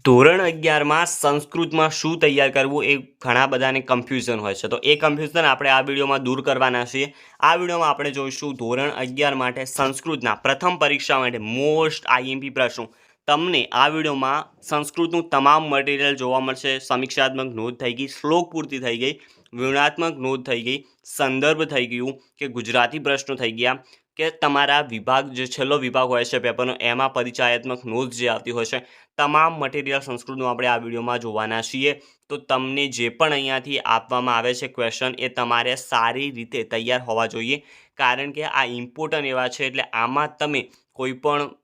ધોરણ 11માં સંસ્કૃતમાં શું તૈયાર કરવું એ ઘણા બધાને કન્ફ્યુઝન હોય છે. તો એ કન્ફ્યુઝન આપણે આ વિડીયોમાં દૂર કરવાના છીએ. આ વિડીયોમાં આપણે જોઈશું ધોરણ 11 માટે સંસ્કૃતના પ્રથમ પરીક્ષા માટે મોસ્ટ આઈએમપી પ્રશ્નો. તમને આ વિડીયોમાં સંસ્કૃતનું તમામ મટીરિયલ જોવા મળશે. સમીક્ષાત્મક નોંધ થઈ ગઈ, શ્લોક પૂર્તિ થઈ ગઈ, વિવરણાત્મક નોંધ થઈ ગઈ, સંદર્ભ થઈ ગયું કે ગુજરાતી પ્રશ્નો થઈ ગયા કે તમારા વિભાગ જે છેલ્લો વિભાગ હોય છે પેપરનો એમાં પરિચયાત્મક નોંધ જે આવતી હોય છે, તમામ મટીરિયલ સંસ્કૃતનું આપણે આ વિડીયોમાં જોવાના છીએ. તો તમને જે પણ અહીંયાથી આપવામાં આવે છે ક્વેશ્ચન એ તમારે સારી રીતે તૈયાર હોવા જોઈએ, કારણ કે આ ઇમ્પોર્ટન્ટ એવા છે એટલે આમાં તમે કોઈ પણ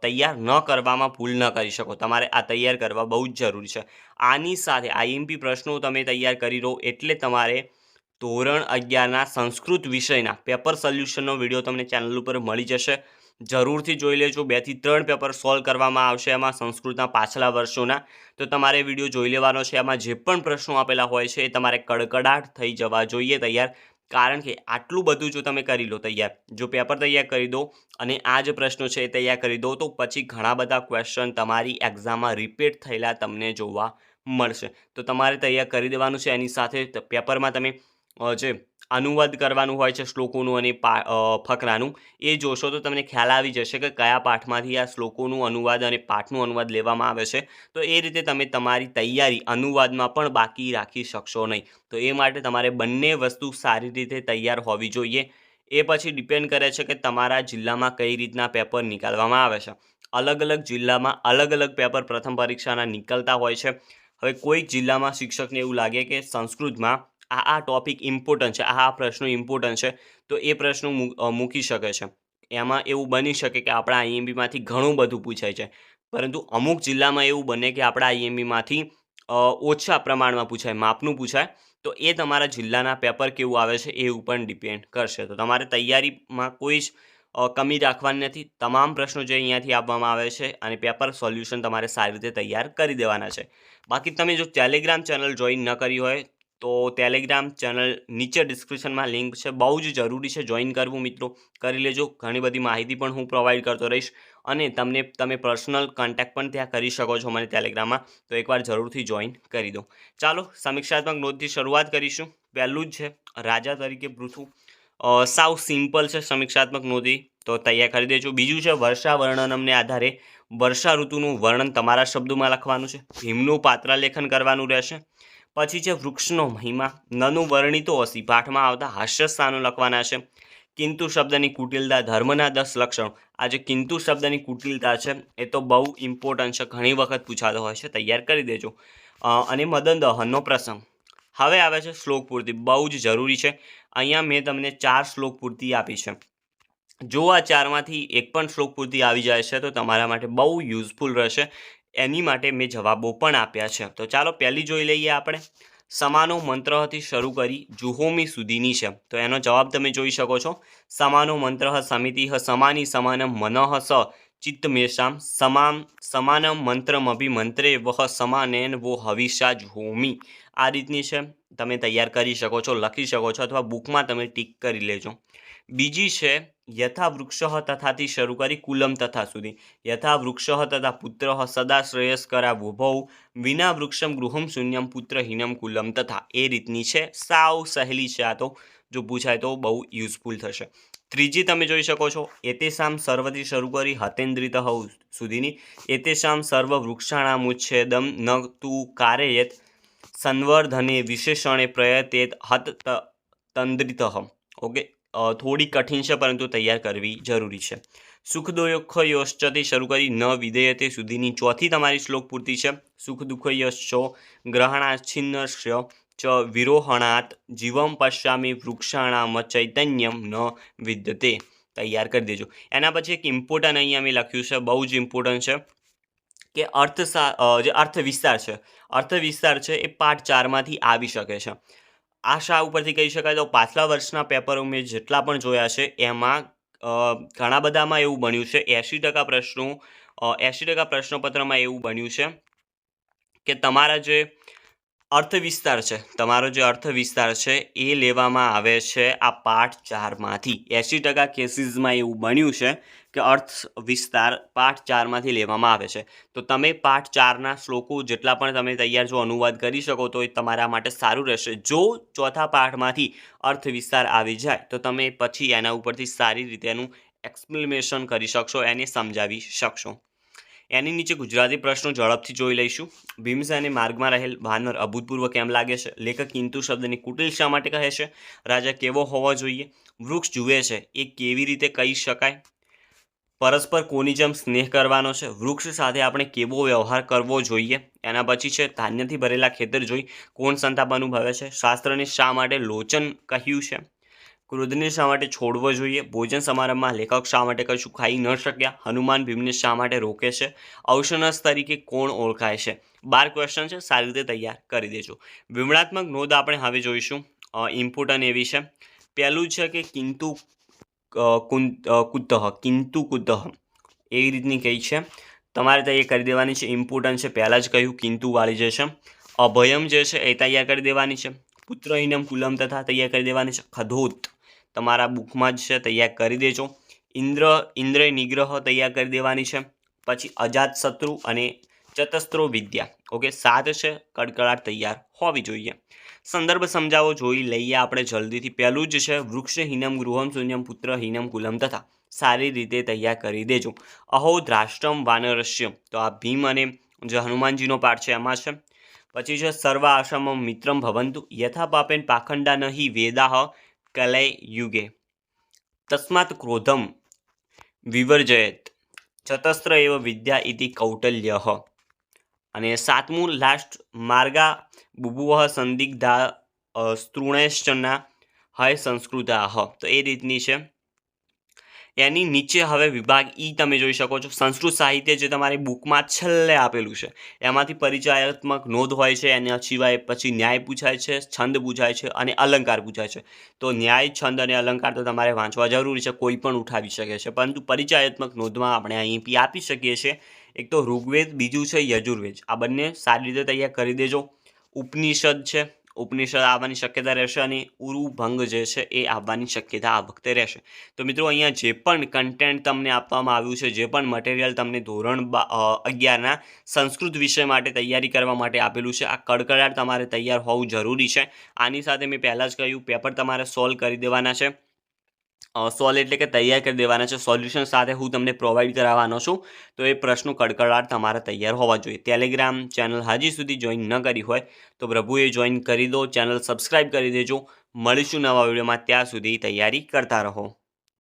તૈયાર ન કરવામાં ભૂલ ન કરી શકો. તમારે આ તૈયાર કરવા બહુ જ જરૂરી છે. આની સાથે આઈએમપી પ્રશ્નો તમે તૈયાર કરી રહો એટલે તમારે ધોરણ 11ના સંસ્કૃત વિષયના પેપર સોલ્યુશનનો વિડીયો તમને ચેનલ ઉપર મળી જશે. જરૂરથી જોઈ લેજો. 2 થી 3 પેપર સોલ્વ કરવામાં આવશે એમાં સંસ્કૃતના પાછલા વર્ષોના. તો તમારે વિડીયો જોઈ લેવાનો છે. એમાં જે પણ પ્રશ્નો આપેલા હોય છે એ તમારે કડકડાટ થઈ જવા જોઈએ તૈયાર, કારણ કે આટલું બધું જો તમે કરી લો તૈયાર, જો પેપર તૈયાર કરી દો અને આ જે પ્રશ્નો છે એ તૈયાર કરી દો તો પછી ઘણા બધા ક્વેશ્ચન તમારી એક્ઝામમાં રિપીટ થયેલા તમને જોવા મળશે. તો તમારે તૈયાર કરી દેવાનું છે. એની સાથે પેપરમાં તમે જે અનુવાદ કરવાનું હોય છે શ્લોકોનું અને ફકરાનું એ જોશો તો તમને ખ્યાલ આવી જશે કે કયા પાઠમાંથી આ શ્લોકોનું અનુવાદ અને પાઠનું અનુવાદ લેવામાં આવે છે. તો એ રીતે તમે તમારી તૈયારી અનુવાદમાં પણ બાકી રાખી શકશો નહીં. તો એ માટે તમારે બંને વસ્તુ સારી રીતે તૈયાર હોવી જોઈએ. એ પછી ડિપેન્ડ કરે છે કે તમારા જિલ્લામાં કઈ રીતના પેપર નીકાળવામાં આવે છે. અલગ અલગ જિલ્લામાં અલગ અલગ પેપર પ્રથમ પરીક્ષાના નીકળતા હોય છે. હવે કોઈક જિલ્લામાં શિક્ષકને એવું લાગે કે સંસ્કૃતમાં આ ટોપિક ઇમ્પોર્ટન્ટ છે, આ પ્રશ્નો ઇમ્પોર્ટન્ટ છે, તો એ પ્રશ્નો મૂકી શકે છે. એમાં એવું બની શકે કે આપણા આઈએમપીમાંથી ઘણું બધું પૂછાય છે, પરંતુ અમુક જિલ્લામાં એવું બને કે આપણા આઈએમપીમાંથી ઓછા પ્રમાણમાં પૂછાય, માપનું પૂછાય. તો એ તમારા જિલ્લાના પેપર કેવું આવે છે એ ઉપર ડિપેન્ડ કરશે. તો તમારે તૈયારીમાં કોઈ જ કમી રાખવાની નથી. તમામ પ્રશ્નો જે અહીંયાથી આપવામાં આવે છે અને પેપર સોલ્યુશન તમારે સારી રીતે તૈયાર કરી દેવાના છે. બાકી તમે જો ટેલિગ્રામ ચેનલ જોઈન ન કરી હોય તો ટેલિગ્રામ ચેનલ નીચે ડિસ્ક્રિપ્શનમાં લિંક છે, બહુ જ જરૂરી છે જોઈન કરવું મિત્રો. કરી લેજો. ઘણી બધી માહિતી પણ હું પ્રોવાઈડ કરતો રહીશ અને તમે પર્સનલ કોન્ટેક્ટ પણ ત્યાં કરી શકો છો મને ટેલિગ્રામમાં. તો એકવાર જરૂરથી જોઈન કરી દો. ચાલો સમીક્ષાત્મક નોંધથી શરૂઆત કરીશું. પહેલું જ છે રાજા તરીકે પૃથુ. સાવ સિમ્પલ છે સમીક્ષાત્મક નોંધી, તો તૈયાર કરી દેજો. બીજું છે વર્ષા વર્ણનમને આધારે વર્ષા ઋતુનું વર્ણન તમારા શબ્દોમાં લખવાનું છે. ભીમનું પાત્રલેખન કરવાનું રહેશે. પછી છે વૃક્ષનો મહિમા, નનું વર્ણિતો હસી પાઠમાં આવતા હાસ્ય સ્થાનો લખવાના છે. કિંતુ શબ્દની કુટિલતા, ધર્મના 10 લક્ષણો. આ જે કિંતુ શબ્દની કુટિલતા છે એ તો બહુ ઇમ્પોર્ટન્ટ છે, ઘણી વખત પૂછાતો હોય છે, તૈયાર કરી દેજો. અને મદન દહનનો પ્રસંગ. હવે આવે છે શ્લોક પૂર્તિ, બહુ જ જરૂરી છે. અહીંયા મેં તમને 4 શ્લોક પૂર્તિ આપી છે. જો આ 4માંથી એક પણ શ્લોક પૂર્તિ આવી જાય છે તો તમારા માટે બહુ યુઝફુલ રહેશે. એની માટે મેં જવાબો પણ આપ્યા છે. તો ચાલો પહેલી જોઈ લઈએ આપણે. સમાનો મંત્રથી શરૂ કરી જુહોમી સુધીની છે. તો એનો જવાબ તમે જોઈ શકો છો. સમાનો મંત્ર સમિતિ સમાની સમાનમ મનઃ સ ચિત્તમેષામ સમાનમ મંત્રમભિમંત્રે વહ સમાનેન વો હવિષા જુહોમી. આ રીતની છે. તમે તૈયાર કરી શકો છો, લખી શકો છો, અથવા બુકમાં તમે ટીક કરી લેજો. બીજી છે યથા વૃક્ષ તથાથી શરૂ કરી કુલમ તથા સુધી. યથા વૃક્ષ તથા પુત્ર સદા શ્રેયસ્કરા વોભૌ વિના વૃક્ષમ ગૃહમ શૂન્યમ પુત્રહીનમ કુલમ તથા. એ રીતની છે. સાવ સહેલી છે આ તો, જો પૂછાય તો બહુ યુઝફુલ થશે. ત્રીજી તમે જોઈ શકો છો એતેસામ સર્વથી શરૂ કરી હતેન્દ્રિત સુધીની. એતેસામ સર્વ વૃક્ષાણામુચ્છેદમ ન તું કારયેત સંવર્ધને વિશેષણે પ્રયતેત હત તંદ્રિત. ઓકે, થોડી કઠિન છે પરંતુ તૈયાર કરવી જરૂરી છે. સુખ દુઃખ યોશ્ચથી શરૂ કરી ન વિધેયતે સુધીની ચોથી તમારી શ્લોક પૂર્તિ છે. સુખ દુઃખ યશ્ચો ગ્રહણાચ્છિન્નસ્ય ચ વિરોહણાત જીવમ પશ્યામી વૃક્ષાણામ ચૈતન્યમ ન વિદ્યતે. તૈયાર કરી દેજો. એના પછી એક ઇમ્પોર્ટન્ટ અહીંયા મેં લખ્યું છે, બહુ જ ઇમ્પોર્ટન્ટ છે કે જે અર્થ વિસ્તાર છે. અર્થ વિસ્તાર છે એ પાઠ 4માંથી આવી શકે છે. આ શા ઉપરથી કહી શકાય તો પાછલા વર્ષના પેપરો મેં જેટલા પણ જોયા છે એમાં ઘણા બધામાં એવું બન્યું છે, 80% પ્રશ્નોપત્રમાં એવું બન્યું છે કે તમારા જે અર્થવિસ્તાર છે, તમારો જે અર્થવિસ્તાર છે એ લેવામાં આવે છે આ પાઠ 4માંથી. 80% કેસીસમાં એવું બન્યું છે કે અર્થવિસ્તાર પાઠ 4માંથી લેવામાં આવે છે. તો તમે પાઠ 4ના શ્લોકો જેટલા પણ તમે તૈયાર છો અનુવાદ કરી શકો તો એ તમારા માટે સારું રહેશે. જો ચોથા પાઠમાંથી અર્થવિસ્તાર આવી જાય તો તમે પછી એના ઉપરથી સારી રીતે એનું એક્સપ્લેનેશન કરી શકશો, એને સમજાવી શકશો. એની નીચે ગુજરાતી પ્રશ્નો ઝડપથી જોઈ લઈશું. ભીમસેને માર્ગમાં રહેલ વાનર અભૂતપૂર્વ કેમ લાગે છે? લેખક કિંતુ શબ્દને કુટિલ શા માટે કહે છે? રાજા કેવો હોવો જોઈએ? વૃક્ષ જુએ છે એ કેવી રીતે કહી શકાય? પરસ્પર કોની જેમ સ્નેહ કરવાનો છે? વૃક્ષ સાથે આપણે કેવો વ્યવહાર કરવો જોઈએ? એના પછી છે ધાન્યથી ભરેલા ખેતર જોઈ કોણ સંતાપ અનુભવે છે? શાસ્ત્રને શા માટે લોચન કહ્યું છે? ક્રોધને શા માટે છોડવો જોઈએ? ભોજન સમારંભમાં લેખક શા માટે કશું ખાઈ ન શક્યા? હનુમાન ભીમને શા માટે રોકે છે? અવસનસ તરીકે કોણ ઓળખાય છે? 12 ક્વેશ્ચન છે, સારી રીતે તૈયાર કરી દેજો. વિવરણાત્મક નોંધ આપણે હવે જોઈશું. ઇમ્પોર્ટન્ટ એવી છે. પહેલું છે કે કિંતુ કુતઃ, કિંતુ કુતઃ એવી રીતની કઈ છે, તમારે તૈયાર કરી દેવાની છે. ઇમ્પોર્ટન્ટ છે, પહેલાં જ કહ્યું કિંતુવાળી જે છે. અભયમ જે છે એ તૈયાર કરી દેવાની છે. પુત્રહીનમ કુલમ તથા તૈયાર કરી દેવાની છે. ખધોત તમારા બુકમાં જ છે, તૈયાર કરી દેજો. ઇન્દ્ર નિગ્રહ તૈયાર કરી દેવાની છે. પછી અજાત શત્રુ અને ચતસ્ત્રો વિદ્યા, ઓકે 7 છે. કડકડાટ તૈયાર હોવી જોઈએ. સંદર્ભ સમજાવો જોઈ લઈએ આપણે જલ્દીથી. પહેલું જ છે વૃક્ષ હીનમ ગૃહમ શૂન્યમ પુત્ર હીનમ કુલમ તથા, સારી રીતે તૈયાર કરી દેજો. અહો દ્રાષ્ટ્રમ વાનરસ્ય, તો આ ભીમ અને જે હનુમાનજીનો પાઠ છે એમાં છે. પછી છે સર્વ આશ્રમ મિત્રમ ભવંતુ યથા પાપેન પાખંડા નહિ વેદાહ કલય યુગે તસ્માત ક્રોધમ વિવર્જયેત ચતસ્ત્ર એવ વિદ્યા ઇતિ કૌટલ્યઃ. અને 7મું લાસ્ટ માર્ગા બુભુવઃ સંદિગ્ધા સ્તૃણેશ્ચના હય સંસ્કૃતાઃ, તો એ રીતની છે. એની નીચે હવે વિભાગ ઈ તમે જોઈ શકો છો. સંસ્કૃત સાહિત્ય જે તમારી બુકમાં છેલ્લે આપેલું છે એમાંથી પરિચયાત્મક નોંધ હોય છે. એના સિવાય પછી ન્યાય પૂછાય છે, છંદ પૂછાય છે અને અલંકાર પૂછાય છે. તો ન્યાય, છંદ અને અલંકાર તો તમારે વાંચવા જરૂરી છે, કોઈ પણ ઉઠાવી શકે છે. પરંતુ પરિચયાત્મક નોંધમાં આપણે અહીં આપી શકીએ છીએ. એક તો ઋગ્વેદ, બીજું છે યજુર્વેદ. આ બંને સારી રીતે તૈયાર કરી દેજો. ઉપનિષદ છે, ઉપનિષદ આવવાની શક્યતા રહેશે અને ઉરુભંગ જે છે એ આવવાની શક્યતા આ વખતે રહેશે. તો મિત્રો અહીંયા જે પણ કન્ટેન્ટ તમને આપવામાં આવ્યું છે, જે પણ મટીરિયલ તમને ધોરણ 11ના સંસ્કૃત વિષય માટે તૈયારી કરવા માટે આપેલું છે, આ કડકડાટ તમારે તૈયાર હોવું જરૂરી છે. આની સાથે મેં પહેલાં જ કહ્યું પેપર તમારે સોલ્વ કરી દેવાના છે. સોલ્વ એટલે કે તૈયાર કરી દેવાના છે. સોલ્યુશન સાથે હું તમને પ્રોવાઈડ કરાવવાનો છું. તો એ પ્રશ્નો કડકડાટ તમારે તૈયાર હોવા જોઈએ. ટેલિગ્રામ ચેનલ હજી સુધી જોઈન ન કરી હોય તો પ્રભુએ જોઈન કરી દો, ચેનલ સબસ્ક્રાઈબ કરી દેજો. મળીશું નવા વિડીયોમાં, ત્યાં સુધી તૈયારી કરતા રહો.